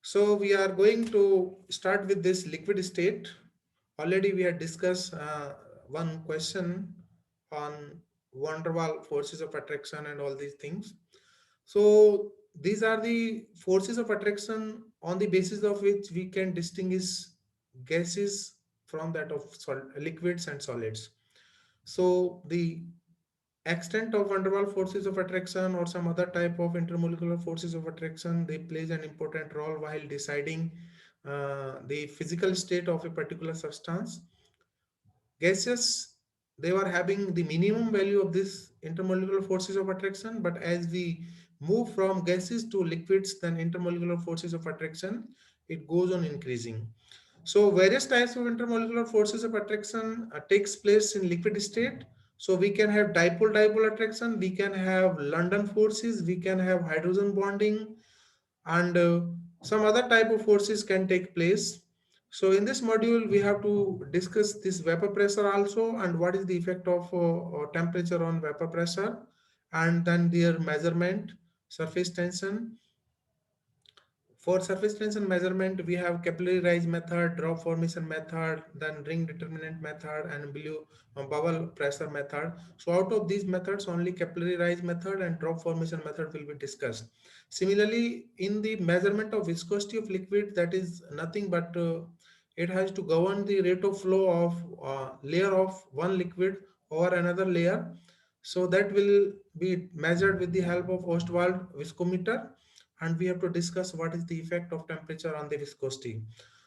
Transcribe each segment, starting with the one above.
So we are going to start with this liquid state. Already we had discussed one question on van der Waal forces of attraction and all these things. So these are the forces of attraction on the basis of which we can distinguish gases from that of liquids and solids. So the extent of van der Waal forces of attraction or some other type of intermolecular forces of attraction, they plays an important role while deciding the physical state of a particular substance. Gases, they were having the minimum value of this intermolecular forces of attraction, but as we move from gases to liquids, then intermolecular forces of attraction, it goes on increasing. So various types of intermolecular forces of attraction takes place in liquid state. So we can have dipole-dipole attraction, we can have London forces, we can have hydrogen bonding, and some other type of forces can take place. So in this module, we have to discuss this vapor pressure also and what is the effect of temperature on vapor pressure, and then their measurement, surface tension. For surface tension measurement, we have capillary rise method, drop formation method, then ring determinant method, and bubble pressure method. So out of these methods, only capillary rise method and drop formation method will be discussed. Similarly, in the measurement of viscosity of liquid, that is nothing but it has to govern the rate of flow of layer of one liquid over another layer. So that will be measured with the help of Ostwald viscometer, and we have to discuss what is the effect of temperature on the viscosity.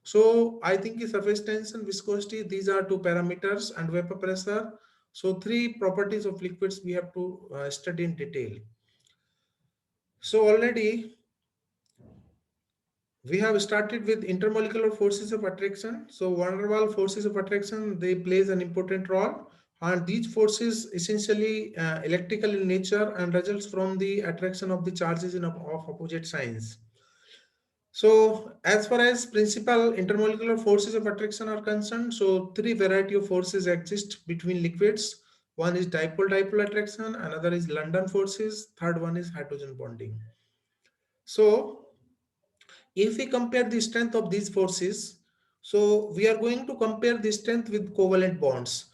So I think the surface tension, viscosity, these are two parameters, and vapor pressure. So three properties of liquids we have to study in detail. So already we have started with intermolecular forces of attraction. So van der Waal forces of attraction, they plays an important role, and these forces essentially electrical in nature and results from the attraction of the charges of opposite signs. So as far as principal intermolecular forces of attraction are concerned, so three variety of forces exist between liquids. One is dipole-dipole attraction, another is London forces, third one is hydrogen bonding. So if we compare the strength of these forces, so we are going to compare the strength with covalent bonds.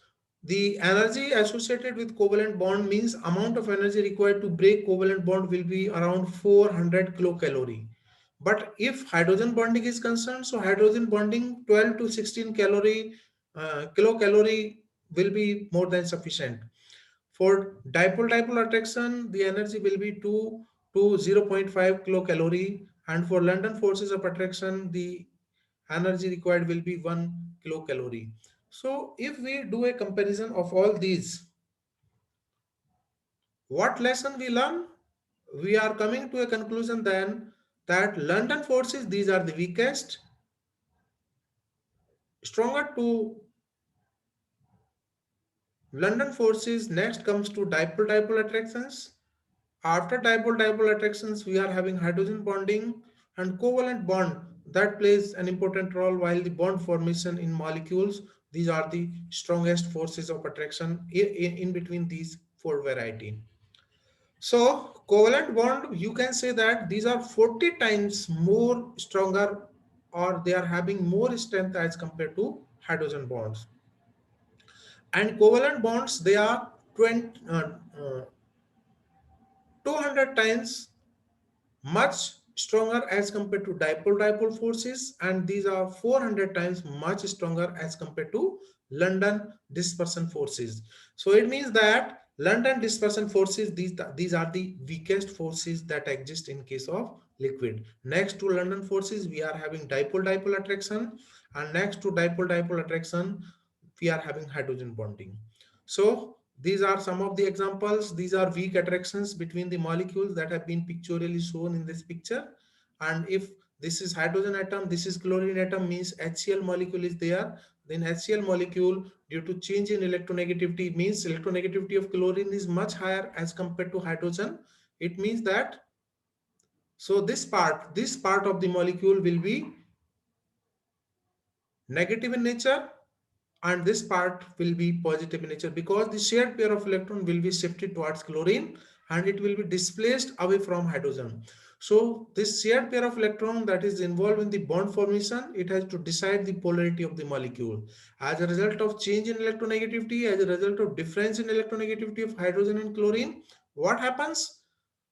The energy associated with covalent bond means amount of energy required to break covalent bond will be around 400 kilocalorie. But if hydrogen bonding is concerned, so hydrogen bonding 12 to 16 kilocalorie will be more than sufficient. For dipole-dipole attraction, the energy will be 2 to 0.5 kilocalorie, and for London forces of attraction, the energy required will be 1 kilocalorie. So if we do a comparison of all these, what lesson we learn? We are coming to a conclusion then that London forces, these are the weakest. Stronger to London forces, next comes to dipole-dipole attractions. After dipole-dipole attractions, we are having hydrogen bonding and covalent bond that plays an important role while the bond formation in molecules. These are the strongest forces of attraction in between these four variety. So covalent bond, you can say that these are 40 times more stronger, or they are having more strength as compared to hydrogen bonds. And covalent bonds, they are 200 times much stronger as compared to dipole-dipole forces, and these are 400 times much stronger as compared to London dispersion forces. So it means that London dispersion forces, these are the weakest forces that exist in case of liquid. Next to London forces, we are having dipole-dipole attraction, and next to dipole-dipole attraction, we are having hydrogen bonding. So these are some of the examples. These are weak attractions between the molecules that have been pictorially shown in this picture. And if this is hydrogen atom, this is chlorine atom, means HCl molecule is there. Then HCl molecule, due to change in electronegativity, means electronegativity of chlorine is much higher as compared to hydrogen. It means that, so this part of the molecule will be negative in nature, and this part will be positive in nature, because the shared pair of electron will be shifted towards chlorine and it will be displaced away from hydrogen. So this shared pair of electron that is involved in the bond formation, it has to decide the polarity of the molecule. As a result of change in electronegativity, as a result of difference in electronegativity of hydrogen and chlorine, what happens?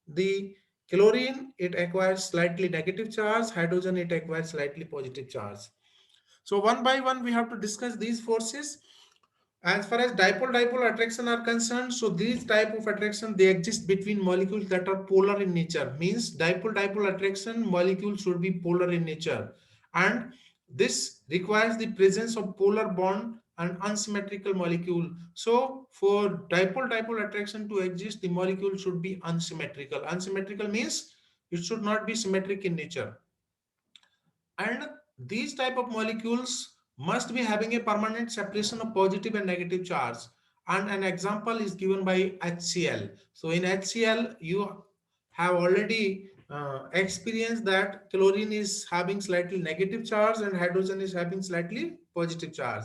The chlorine, it acquires slightly negative charge, hydrogen, it acquires slightly positive charge. So one by one, we have to discuss these forces. As far as dipole-dipole attraction are concerned, so these type of attraction, they exist between molecules that are polar in nature. Means dipole-dipole attraction, molecules should be polar in nature. And this requires the presence of polar bond and unsymmetrical molecule. So for dipole-dipole attraction to exist, the molecule should be unsymmetrical. Unsymmetrical means it should not be symmetric in nature. And these type of molecules must be having a permanent separation of positive and negative charge. And an example is given by HCl. So in HCl, you have already experienced that chlorine is having slightly negative charge and hydrogen is having slightly positive charge.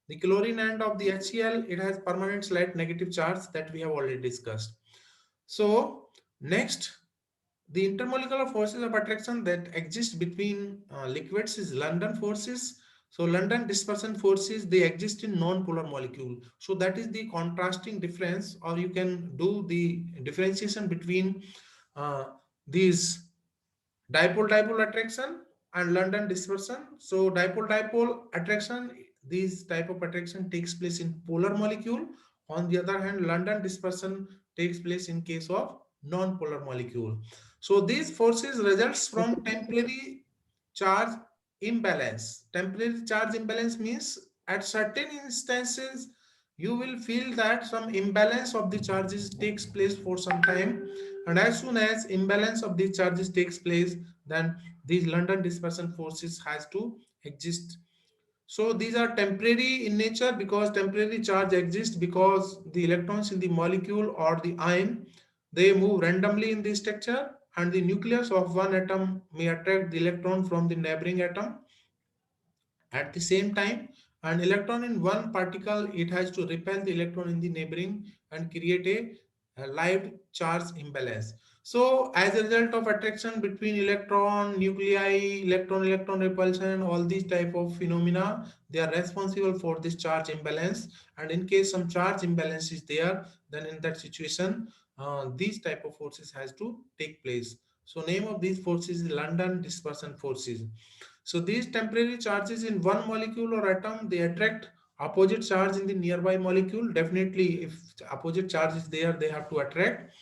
The chlorine end of the HCl, it has permanent slight negative charge that we have already discussed. So next, the intermolecular forces of attraction that exist between liquids is London forces. So London dispersion forces, they exist in non-polar molecule. So that is the contrasting difference, or you can do the differentiation between uh, these dipole-dipole attraction and London dispersion. So dipole-dipole attraction, these type of attraction takes place in polar molecule. On the other hand, London dispersion takes place in case of non-polar molecule. So these forces results from temporary charge imbalance. Temporary charge imbalance means at certain instances you will feel that some imbalance of the charges takes place for some time, and as soon as imbalance of the charges takes place, then these London dispersion forces has to exist. So these are temporary in nature because temporary charge exists because the electrons in the molecule or the ion, they move randomly in the structure, and the nucleus of one atom may attract the electron from the neighboring atom. At the same time, an electron in one particle, it has to repel the electron in the neighboring and create a live charge imbalance. So as a result of attraction between electron, nuclei, electron-electron repulsion, all these type of phenomena, they are responsible for this charge imbalance. And in case some charge imbalance is there, then in that situation, these type of forces has to take place. So name of these forces is London dispersion forces. So these temporary charges in one molecule or atom, they attract opposite charge in the nearby molecule. Definitely, if opposite charge is there, they have to attract.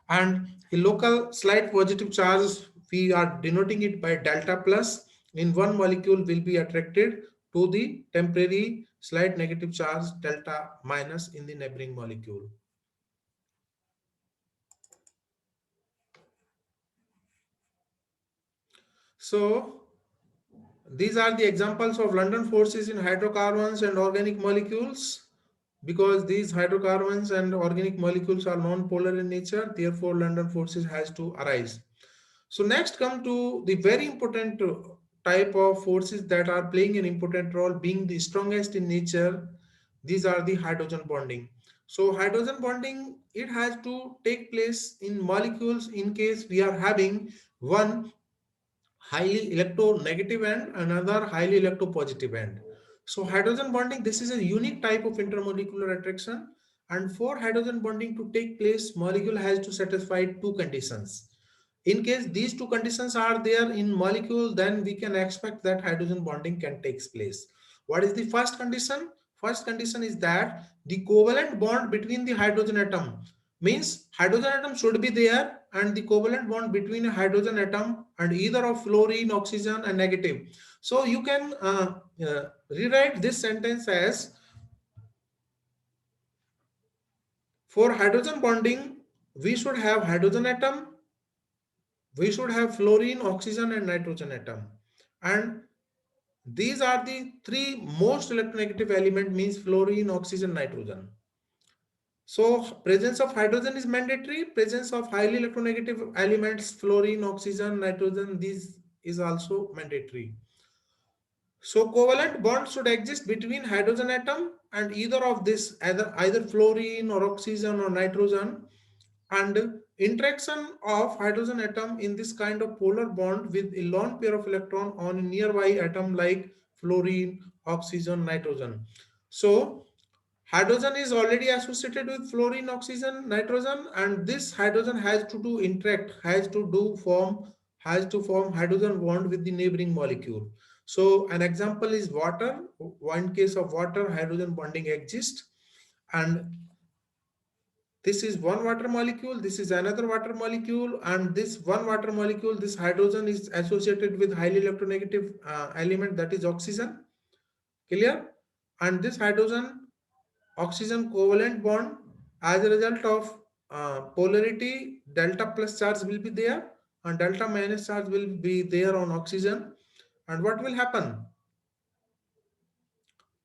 And a local slight positive charge, we are denoting it by delta plus, in one molecule will be attracted to the temporary slight negative charge delta minus in the neighboring molecule. So these are the examples of London forces in hydrocarbons and organic molecules. Because these hydrocarbons and organic molecules are non-polar in nature, therefore London forces has to arise. So next come to the very important type of forces that are playing an important role, being the strongest in nature. These are the hydrogen bonding. So hydrogen bonding, it has to take place in molecules in case we are having one highly electronegative end, another highly electropositive end. So hydrogen bonding, this is a unique type of intermolecular attraction, and for hydrogen bonding to take place, molecule has to satisfy two conditions. In case these two conditions are there in molecule, then we can expect that hydrogen bonding can take place. What is the first condition? First condition is that the covalent bond between the hydrogen atom, means hydrogen atom should be there, and the covalent bond between a hydrogen atom and either of fluorine, oxygen and negative. So you can rewrite this sentence as, for hydrogen bonding, we should have hydrogen atom, we should have fluorine, oxygen and nitrogen atom. And these are the three most electronegative element, means fluorine, oxygen, nitrogen. So presence of hydrogen is mandatory, presence of highly electronegative elements, fluorine, oxygen, nitrogen, these is also mandatory. So covalent bond should exist between hydrogen atom and either of this, either fluorine or oxygen or nitrogen. And Interaction of hydrogen atom in this kind of polar bond with a lone pair of electron on a nearby atom like fluorine, oxygen, nitrogen. So hydrogen is already associated with fluorine, oxygen, nitrogen, and this hydrogen has to do interact, has to form hydrogen bond with the neighboring molecule. So an example is water. One case of water, hydrogen bonding exists, and this is one water molecule, this is another water molecule, and this one water molecule, this hydrogen is associated with highly electronegative element, that is oxygen. Clear? And this hydrogen oxygen covalent bond, as a result of polarity, delta plus charge will be there and delta minus charge will be there on oxygen. And what will happen?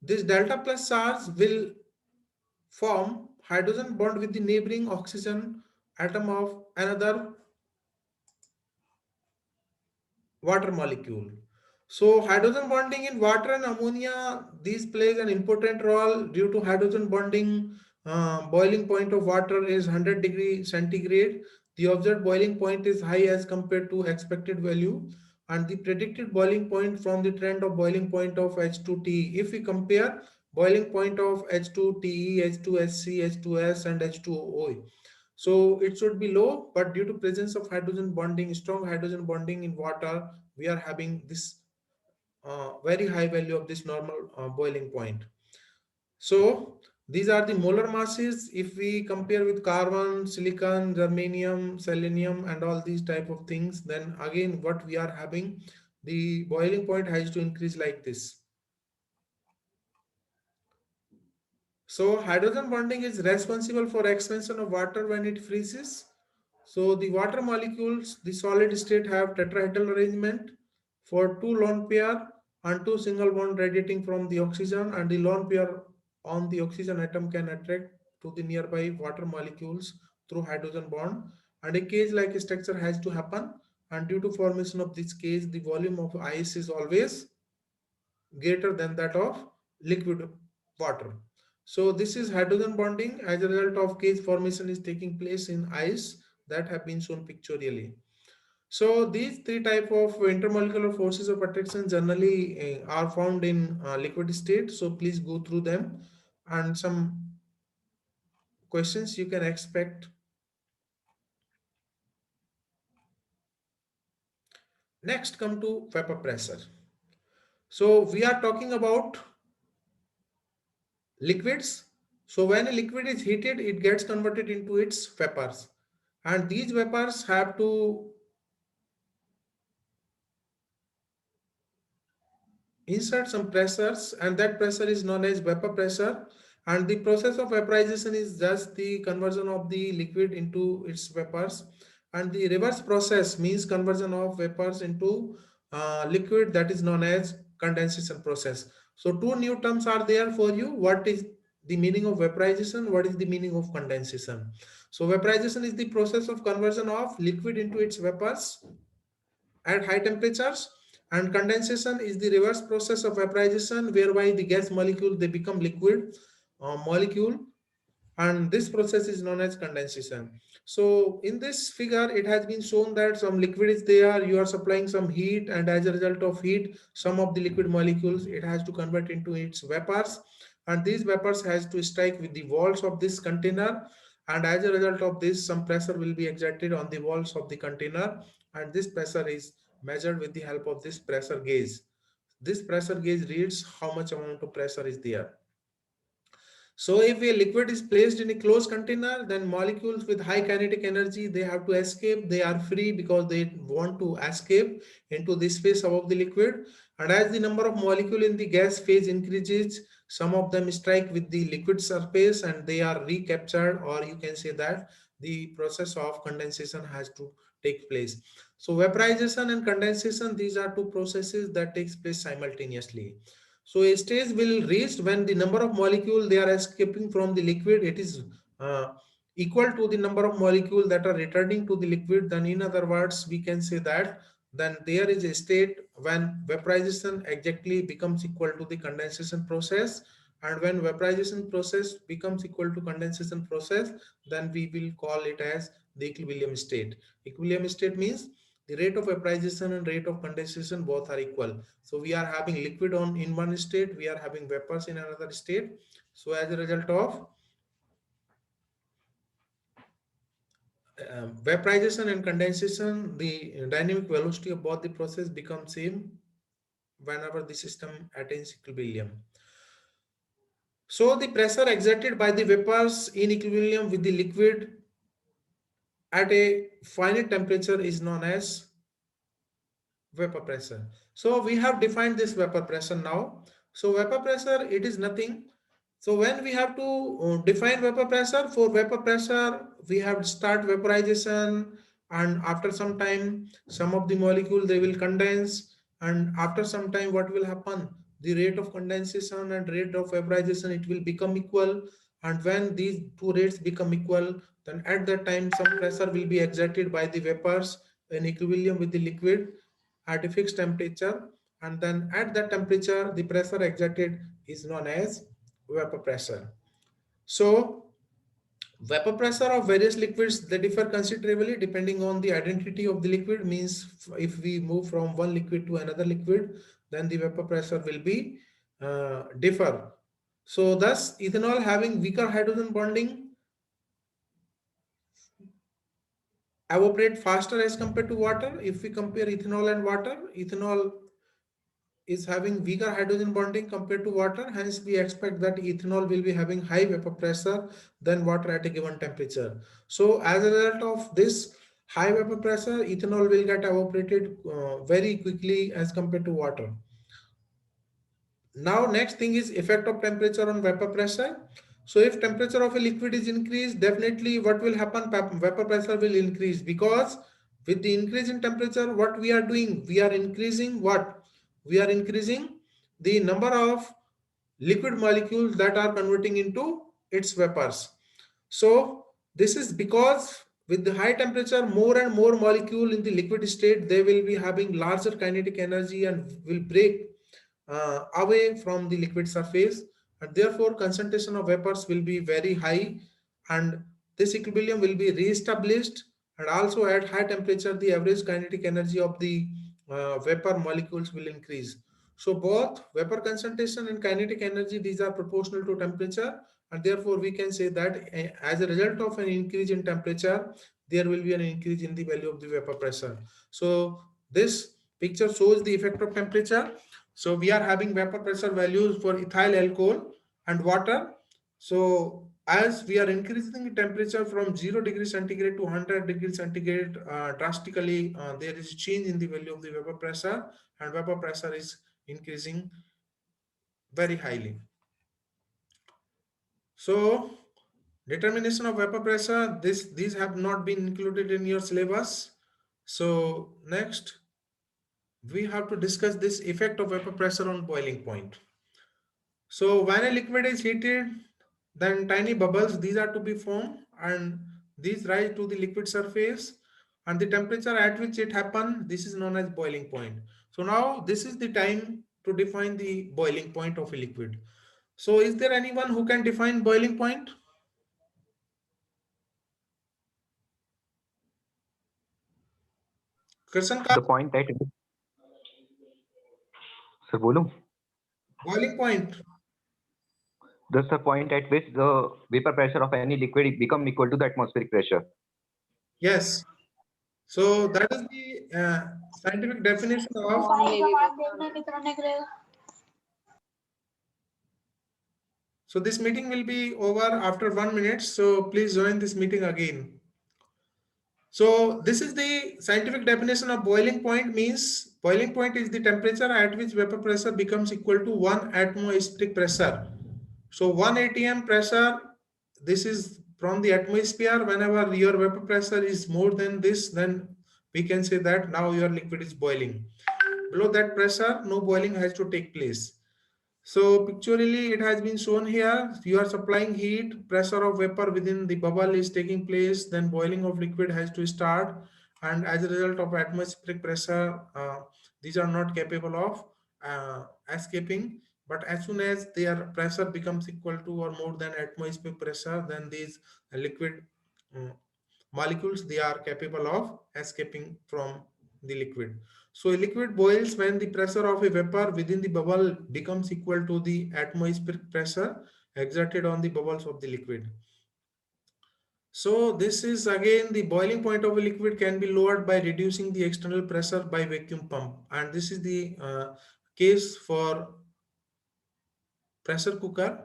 This delta plus charge will form hydrogen bond with the neighboring oxygen atom of another water molecule. So hydrogen bonding in water and ammonia, these plays an important role due to hydrogen bonding. Boiling point of water is 100 degree centigrade. The observed boiling point is high as compared to expected value, and the predicted boiling point from the trend of boiling point of H2TE. If we compare boiling point of H2TE, H2SC, H2S and H2O, so it should be low, but due to presence of hydrogen bonding, strong hydrogen bonding in water, we are having this very high value of this normal boiling point. So these are the molar masses. If we compare with carbon, silicon, germanium, selenium, and all these type of things, then again what we are having, the boiling point has to increase like this. So hydrogen bonding is responsible for expansion of water when it freezes. So the water molecules, the solid state have tetrahedral arrangement for two lone pair and two single bond radiating from the oxygen, and the lone pair on the oxygen atom can attract to the nearby water molecules through hydrogen bond, and a cage-like structure has to happen, and due to formation of this cage, the volume of ice is always greater than that of liquid water. So this is hydrogen bonding as a result of cage formation is taking place in ice that have been shown pictorially. So these three type of intermolecular forces of attraction generally are found in liquid state. So please go through them, and some questions you can expect. Next, come to vapor pressure. So we are talking about liquids. So when a liquid is heated, it gets converted into its vapors, and these vapors have to insert some pressures, and that pressure is known as vapor pressure. And the process of vaporization is just the conversion of the liquid into its vapors, and the reverse process means conversion of vapors into liquid, that is known as condensation process. So two new terms are there for you. What is the meaning of vaporization? What is the meaning of condensation? So vaporization is the process of conversion of liquid into its vapors at high temperatures, and condensation is the reverse process of vaporization, whereby the gas molecule they become liquid molecule, and this process is known as condensation. So in this figure it has been shown that some liquid is there, you are supplying some heat, and as a result of heat some of the liquid molecules it has to convert into its vapors, and these vapors has to strike with the walls of this container, and as a result of this some pressure will be exerted on the walls of the container, and this pressure is measured with the help of this pressure gauge. This pressure gauge reads how much amount of pressure is there. So if a liquid is placed in a closed container, then molecules with high kinetic energy, they have to escape. They are free because they want to escape into the space above the liquid. And as the number of molecule in the gas phase increases, some of them strike with the liquid surface and they are recaptured, or you can say that the process of condensation has to take place. So vaporization and condensation, these are two processes that takes place simultaneously. So a stage will reach when the number of molecule they are escaping from the liquid, it is uh, equal to the number of molecule that are returning to the liquid. Then in other words, we can say that then there is a state when vaporization exactly becomes equal to the condensation process, and when vaporization process becomes equal to condensation process, then we will call it as the equilibrium state. Equilibrium state means the rate of vaporization and rate of condensation both are equal. So we are having liquid on in one state, we are having vapors in another state. So as a result of vaporization and condensation, the dynamic velocity of both the process becomes same whenever the system attains equilibrium. So the pressure exerted by the vapors in equilibrium with the liquid at a finite temperature is known as vapor pressure. So we have defined this vapor pressure now. So vapor pressure, it is nothing. So when we have to define vapor pressure, for vapor pressure, we have to start vaporization, and after some time, some of the molecule they will condense, and after some time, what will happen? The rate of condensation and rate of vaporization, it will become equal. And when these two rates become equal, then at that time, some pressure will be exerted by the vapors in equilibrium with the liquid at a fixed temperature, and then at that temperature the pressure exerted is known as vapor pressure. So vapor pressure of various liquids, they differ considerably depending on the identity of the liquid. Means if we move from one liquid to another liquid, then the vapor pressure will be differ. So thus ethanol having weaker hydrogen bonding evaporate faster as compared to water. If we compare ethanol and water, ethanol is having weaker hydrogen bonding compared to water. Hence, we expect that ethanol will be having high vapor pressure than water at a given temperature. So, as a result of this high vapor pressure, ethanol will get evaporated very quickly as compared to water. Now, next thing is effect of temperature on vapor pressure. So, if temperature of a liquid is increased, definitely what will happen? Vapor pressure will increase, because with the increase in temperature, what we are doing? We are increasing what? We are increasing the number of liquid molecules that are converting into its vapors. So this is because with the high temperature, more and more molecule in the liquid state, they will be having larger kinetic energy and will break away from the liquid surface, and therefore concentration of vapors will be very high, and this equilibrium will be re-established. And also at high temperature, the average kinetic energy of the vapor molecules will increase. So both vapor concentration and kinetic energy, these are proportional to temperature, and therefore we can say that as a result of an increase in temperature, there will be an increase in the value of the vapor pressure. So this picture shows the effect of temperature. So we are having vapor pressure values for ethyl alcohol and water. So as we are increasing the temperature from 0 degrees centigrade to 100 degrees centigrade, drastically there is a change in the value of the vapor pressure, and vapor pressure is increasing very highly. So determination of vapor pressure, these have not been included in your syllabus. So next we have to discuss this effect of vapor pressure on boiling point. So when a liquid is heated, then tiny bubbles, these are to be formed, and these rise to the liquid surface, and the temperature at which it happens, this is known as boiling point. So now this is the time to define the boiling point of a liquid. So is there anyone who can define boiling point? Krishna, The point at sir, बोलूं? boiling point. That's the point at which the vapor pressure of any liquid become equal to the atmospheric pressure. Yes. So that is the scientific definition of. So this meeting will be over after 1 minute. So please join this meeting again. So this is the scientific definition of boiling point. Means boiling point is the temperature at which vapor pressure becomes equal to 1 atmospheric pressure. So 1 atm pressure, this is from the atmosphere. Whenever your vapor pressure is more than this, then we can say that now your liquid is boiling. Below that pressure, no boiling has to take place. So pictorially, it has been shown here. You are supplying heat, pressure of vapor within the bubble is taking place, then boiling of liquid has to start. And as a result of atmospheric pressure, these are not capable of escaping. But as soon as their pressure becomes equal to or more than atmospheric pressure, then these liquid molecules, they are capable of escaping from the liquid. So a liquid boils when the pressure of a vapor within the bubble becomes equal to the atmospheric pressure exerted on the bubbles of the liquid. So this is again the boiling point of a liquid can be lowered by reducing the external pressure by vacuum pump, and this is the case for pressure cooker.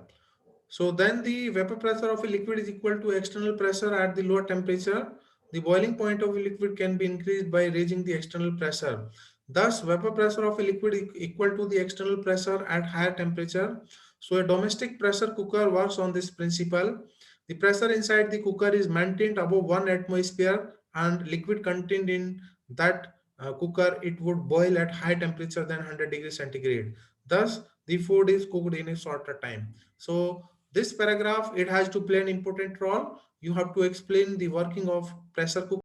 So then the vapor pressure of a liquid is equal to external pressure at the lower temperature. The boiling point of a liquid can be increased by raising the external pressure. Thus, vapor pressure of a liquid is equal to the external pressure at higher temperature. So a domestic pressure cooker works on this principle. The pressure inside the cooker is maintained above 1 atmosphere, and liquid contained in that cooker, it would boil at high temperature than 100 degrees centigrade. Thus, the food is cooked in a shorter time. So this paragraph, it has to play an important role. You have to explain the working of pressure cooker